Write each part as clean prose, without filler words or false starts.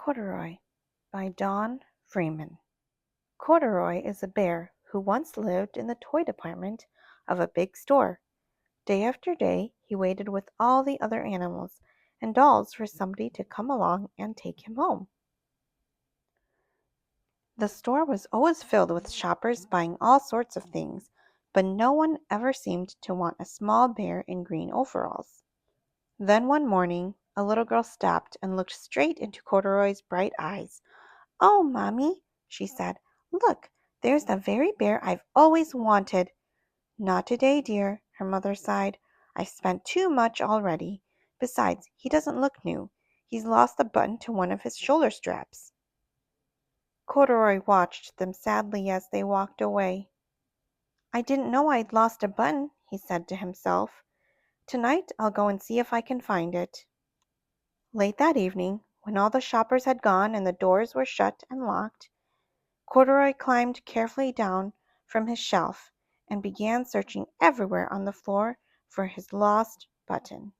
Corduroy by Don Freeman. Corduroy is a bear who once lived in the toy department of a big store. Day after day, he waited with all the other animals and dolls for somebody to come along and take him home. The store was always filled with shoppers buying all sorts of things, but no one ever seemed to want a small bear in green overalls. Then one morning, a little girl stopped and looked straight into Corduroy's bright eyes. "Oh, Mommy," she said, "look, there's the very bear I've always wanted." "Not today, dear," her mother sighed. "I've spent too much already. Besides, he doesn't look new. He's lost a button to one of his shoulder straps." Corduroy watched them sadly as they walked away. "I didn't know I'd lost a button," he said to himself. "Tonight I'll go and see if I can find it." Late that evening, when all the shoppers had gone and the doors were shut and locked, Corduroy climbed carefully down from his shelf and began searching everywhere on the floor for his lost button.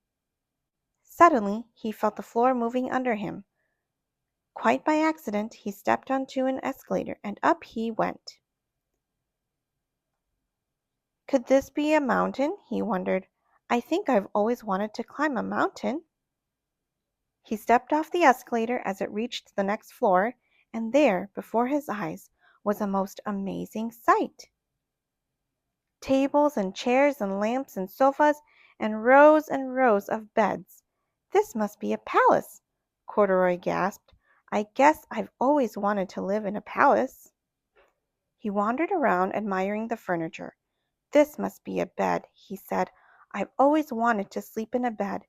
Suddenly, he felt the floor moving under him. Quite by accident, he stepped onto an escalator and up he went. Could this be a mountain? He wondered. "I think I've always wanted to climb a mountain." He stepped off the escalator as it reached the next floor, and there, before his eyes, was a most amazing sight. Tables and chairs and lamps and sofas and rows of beds. "This must be a palace," Corduroy gasped. "I guess I've always wanted to live in a palace." He wandered around admiring the furniture. "This must be a bed," he said. "I've always wanted to sleep in a bed,"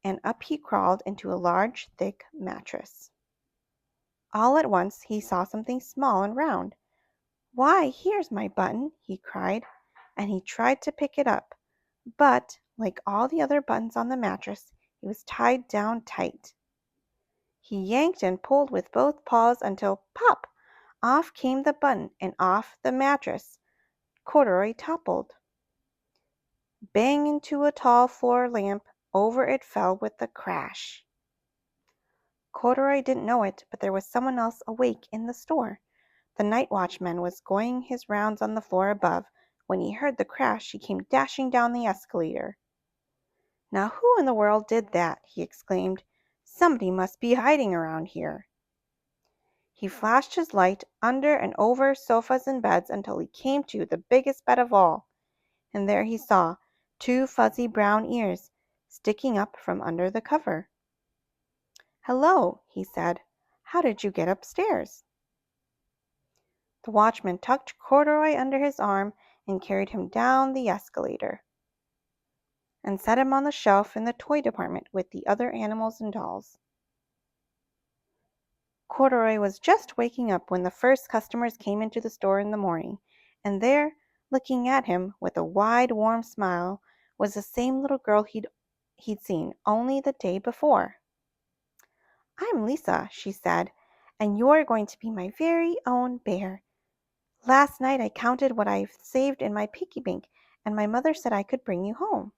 and up he crawled into a large, thick mattress. All at once he saw something small and round. "Why, here's my button," he cried, and he tried to pick it up, but, like all the other buttons on the mattress, it was tied down tight. He yanked and pulled with both paws until, pop! Off came the button and off the mattress. Corduroy toppled. Bang into a tall floor lamp. Over it fell with a crash. Corduroy didn't know it, but there was someone else awake in the store. The night watchman was going his rounds on the floor above. When he heard the crash, he came dashing down the escalator. "Now who in the world did that?" he exclaimed. "Somebody must be hiding around here." He flashed his light under and over sofas and beds until he came to the biggest bed of all, and there he saw 2 fuzzy brown ears sticking up from under the cover. "Hello," he said. "How did you get upstairs?" The watchman tucked Corduroy under his arm and carried him down the escalator and set him on the shelf in the toy department with the other animals and dolls. Corduroy was just waking up when the first customers came into the store in the morning, and there, looking at him with a wide, warm smile, was the same little girl he'd seen only the day before. "I'm Lisa," she said, "and you're going to be my very own bear. Last night I counted what I've saved in my piggy bank, and my mother said I could bring you home."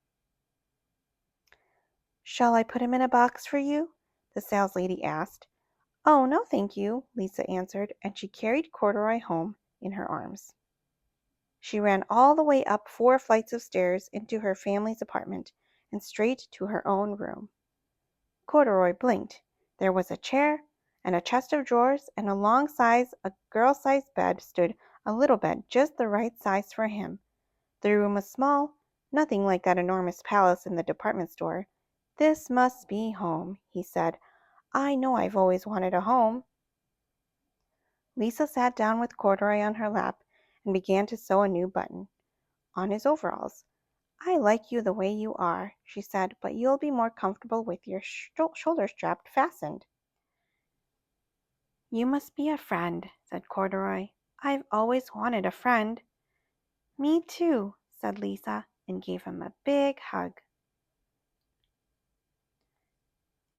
"Shall I put him in a box for you?" the saleslady asked. "Oh, no, thank you," Lisa answered, and she carried Corduroy home in her arms. She ran all the way up 4 flights of stairs into her family's apartment and straight to her own room. Corduroy blinked. There was a chair and a chest of drawers, and alongside a girl-sized bed stood a little bed just the right size for him. The room was small, nothing like that enormous palace in the department store. "This must be home," he said. "I know I've always wanted a home." Lisa sat down with Corduroy on her lap and began to sew a new button on his overalls. "I like you the way you are," she said, "but you'll be more comfortable with your shoulder strap fastened." "You must be a friend," said Corduroy. "I've always wanted a friend." "Me too," said Lisa, and gave him a big hug.